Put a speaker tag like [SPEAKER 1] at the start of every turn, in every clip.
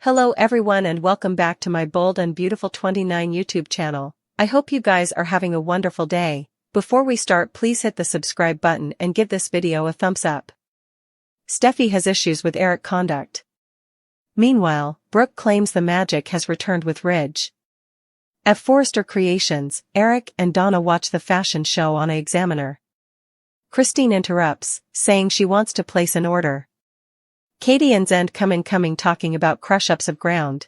[SPEAKER 1] Hello everyone and welcome back to my Bold and Beautiful 29 YouTube channel. I hope you guys are having a wonderful day. Before we start, please hit the subscribe button and give this video a thumbs up. Steffy has issues with Eric conduct. Meanwhile, Brooke claims the magic has returned with Ridge. At Forrester Creations, Eric and Donna watch the fashion show on a Examiner. Christine interrupts, saying she wants to place an order. Katie and Zend coming talking about crush-ups of ground.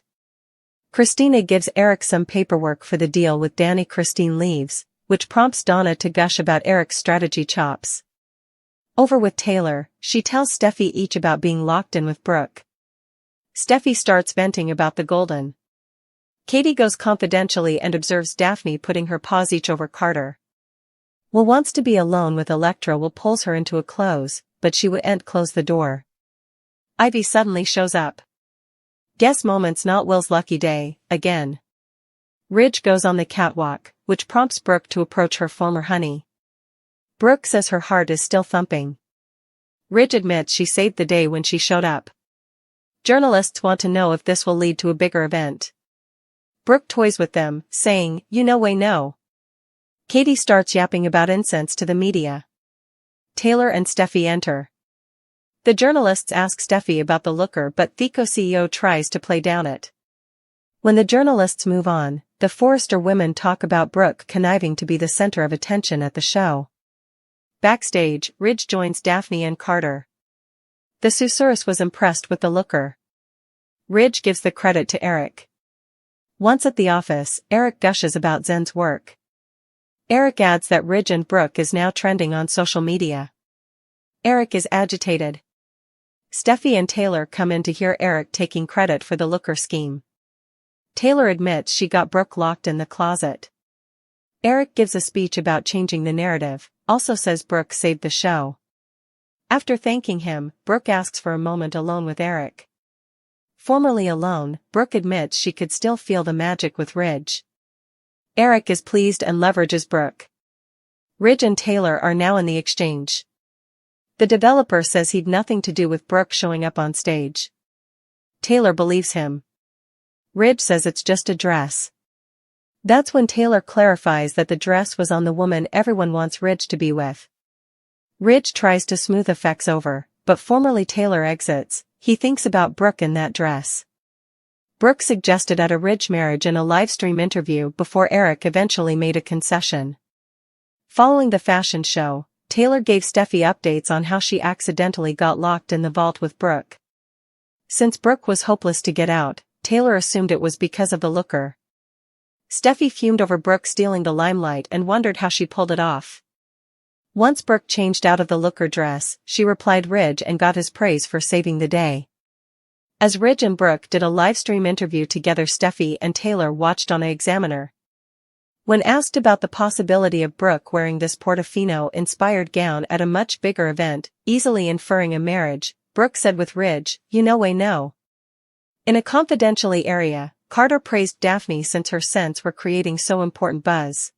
[SPEAKER 1] Christina gives Eric some paperwork for the deal with Danny. Christine leaves, which prompts Donna to gush about Eric's strategy chops. Over with Taylor, she tells Steffy each about being locked in with Brooke. Steffy starts venting about the golden. Katie goes confidentially and observes Daphne putting her paws each over Carter. Will wants to be alone with Electra. Will pulls her into a close, but she won't close the door. Ivy suddenly shows up. Guess moment's not Will's lucky day, again. Ridge goes on the catwalk, which prompts Brooke to approach her former honey. Brooke says her heart is still thumping. Ridge admits she saved the day when she showed up. Journalists want to know if this will lead to a bigger event. Brooke toys with them, saying, "You know we know." Katie starts yapping about incense to the media. Taylor and Steffy enter. The journalists ask Steffy about the looker, but Theco CEO tries to play down it. When the journalists move on, the Forrester women talk about Brooke conniving to be the center of attention at the show. Backstage, Ridge joins Daphne and Carter. The susurrus was impressed with the looker. Ridge gives the credit to Eric. Once at the office, Eric gushes about Zen's work. Eric adds that Ridge and Brooke is now trending on social media. Eric is agitated. Steffy and Taylor come in to hear Eric taking credit for the looker scheme. Taylor admits she got Brooke locked in the closet. Eric gives a speech about changing the narrative, also says Brooke saved the show. After thanking him, Brooke asks for a moment alone with Eric. Formerly alone, Brooke admits she could still feel the magic with Ridge. Eric is pleased and leverages Brooke. Ridge and Taylor are now in the exchange. The developer says he'd nothing to do with Brooke showing up on stage. Taylor believes him. Ridge says it's just a dress. That's when Taylor clarifies that the dress was on the woman everyone wants Ridge to be with. Ridge tries to smooth effects over, but formerly Taylor exits. He thinks about Brooke in that dress. Brooke suggested at a Ridge marriage in a livestream interview before Eric eventually made a concession. Following the fashion show, Taylor gave Steffy updates on how she accidentally got locked in the vault with Brooke. Since Brooke was hopeless to get out, Taylor assumed it was because of the looker. Steffy fumed over Brooke stealing the limelight and wondered how she pulled it off. Once Brooke changed out of the looker dress, she replied Ridge and got his praise for saving the day. As Ridge and Brooke did a livestream interview together, Steffy and Taylor watched on a Examiner. When asked about the possibility of Brooke wearing this Portofino-inspired gown at a much bigger event, easily inferring a marriage, Brooke said with Ridge, "You know we know." In a confidentially area, Carter praised Daphne since her scents were creating so important buzz.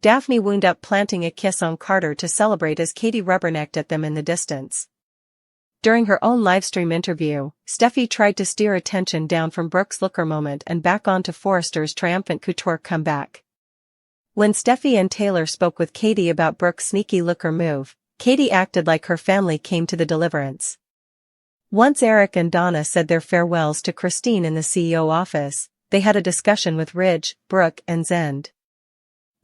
[SPEAKER 1] Daphne wound up planting a kiss on Carter to celebrate as Katie rubbernecked at them in the distance. During her own livestream interview, Steffy tried to steer attention down from Brooke's looker moment and back onto Forrester's triumphant couture comeback. When Steffy and Taylor spoke with Katie about Brooke's sneaky looker move, Katie acted like her family came to the deliverance. Once Eric and Donna said their farewells to Christine in the CEO office, they had a discussion with Ridge, Brooke and Zend.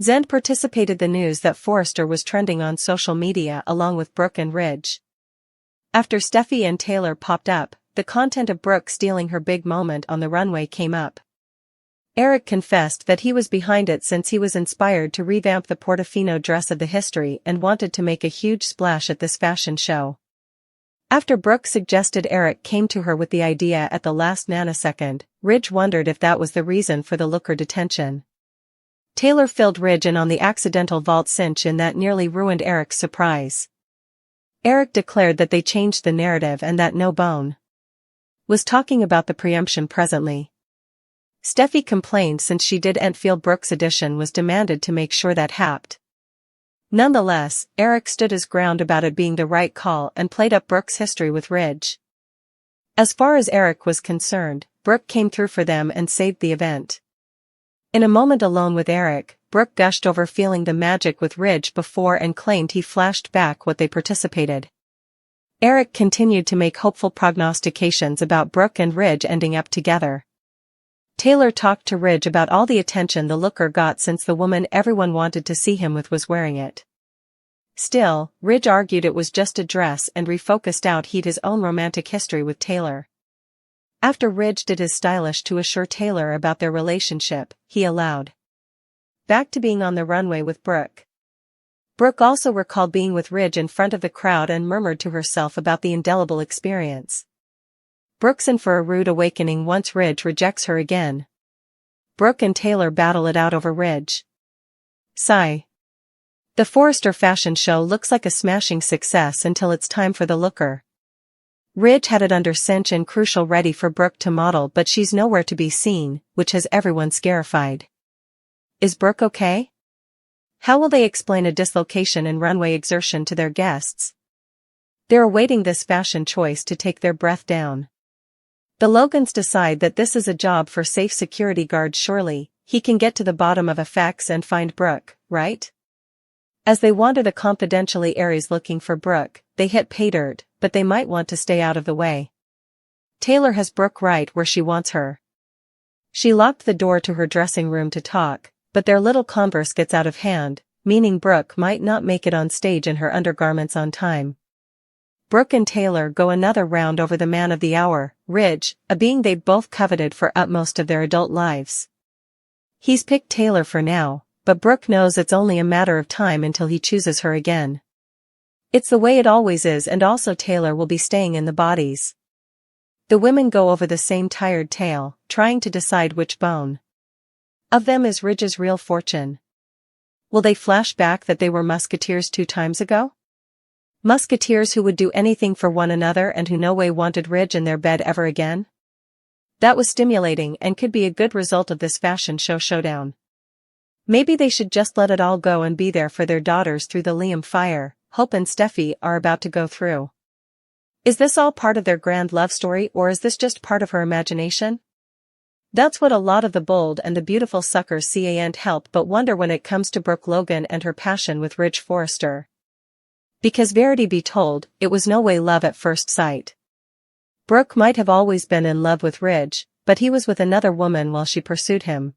[SPEAKER 1] Zend participated the news that Forrester was trending on social media along with Brooke and Ridge. After Steffy and Taylor popped up, the content of Brooke stealing her big moment on the runway came up. Eric confessed that he was behind it since he was inspired to revamp the Portofino dress of the history and wanted to make a huge splash at this fashion show. After Brooke suggested Eric came to her with the idea at the last nanosecond, Ridge wondered if that was the reason for the looker detention. Taylor filled Ridge in on the accidental vault cinch in that nearly ruined Eric's surprise. Eric declared that they changed the narrative and that no bone was talking about the preemption presently. Steffy complained since she didn't feel Brooke's addition was demanded to make sure that happened. Nonetheless, Eric stood his ground about it being the right call and played up Brooke's history with Ridge. As far as Eric was concerned, Brooke came through for them and saved the event. In a moment alone with Eric, Brooke gushed over feeling the magic with Ridge before and claimed he flashed back what they participated. Eric continued to make hopeful prognostications about Brooke and Ridge ending up together. Taylor talked to Ridge about all the attention the looker got since the woman everyone wanted to see him with was wearing it. Still, Ridge argued it was just a dress and refocused out he'd his own romantic history with Taylor. After Ridge did his stylish to assure Taylor about their relationship, he allowed back to being on the runway with Brooke. Brooke also recalled being with Ridge in front of the crowd and murmured to herself about the indelible experience. Brooke's in for a rude awakening once Ridge rejects her again. Brooke and Taylor battle it out over Ridge. Sigh. The Forrester fashion show looks like a smashing success until it's time for the looker. Ridge had it under cinch and crucial ready for Brooke to model, but she's nowhere to be seen, which has everyone scarified. Is Brooke okay? How will they explain a dislocation in runway exertion to their guests? They're awaiting this fashion choice to take their breath down. The Logans decide that this is a job for safe security guard. Surely, he can get to the bottom of a fax and find Brooke, right? As they wander the confidentially Aries looking for Brooke, they hit pay dirt, but they might want to stay out of the way. Taylor has Brooke right where she wants her. She locked the door to her dressing room to talk, but their little converse gets out of hand, meaning Brooke might not make it on stage in her undergarments on time. Brooke and Taylor go another round over the man of the hour, Ridge, a being they've both coveted for utmost of their adult lives. He's picked Taylor for now, but Brooke knows it's only a matter of time until he chooses her again. It's the way it always is, and also Taylor will be staying in the bodies. The women go over the same tired tale, trying to decide which bone of them is Ridge's real fortune. Will they flash back that they were musketeers 2 times ago? Musketeers who would do anything for one another and who no way wanted Ridge in their bed ever again? That was stimulating and could be a good result of this fashion show showdown. Maybe they should just let it all go and be there for their daughters through the Liam fire Hope and Steffy are about to go through. Is this all part of their grand love story, or is this just part of her imagination? That's what a lot of the bold and the beautiful suckers see and help but wonder when it comes to Brooke Logan and her passion with Ridge Forrester. Because verity be told, it was no way love at first sight. Brooke might have always been in love with Ridge, but he was with another woman while she pursued him.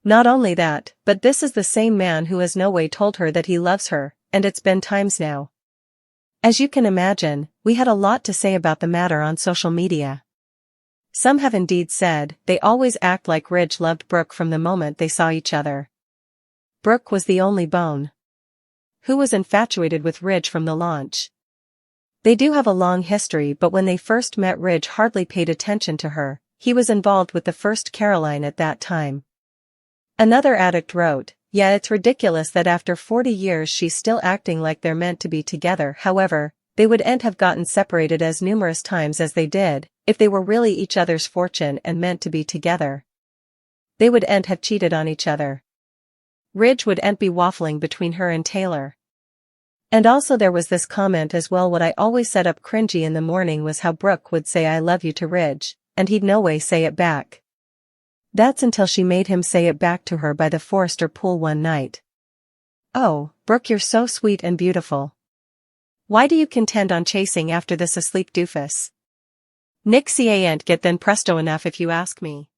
[SPEAKER 1] Not only that, but this is the same man who has no way told her that he loves her, and it's been times now. As you can imagine, we had a lot to say about the matter on social media. Some have indeed said they always act like Ridge loved Brooke from the moment they saw each other. Brooke was the only bone who was infatuated with Ridge from the launch. They do have a long history, but when they first met, Ridge hardly paid attention to her. He was involved with the first Caroline at that time. Another addict wrote, "Yeah, it's ridiculous that after 40 years she's still acting like they're meant to be together." However, they wouldn't have gotten separated as numerous times as they did if they were really each other's fortune and meant to be together. They wouldn't have cheated on each other. Ridge wouldn't be waffling between her and Taylor. And also there was this comment as well. What I always set up cringy in the morning was how Brooke would say "I love you" to Ridge, and he'd no way say it back. That's until she made him say it back to her by the Forrester pool one night. "Oh, Brooke, you're so sweet and beautiful. Why do you contend on chasing after this asleep doofus? Nick can't get then presto enough if you ask me."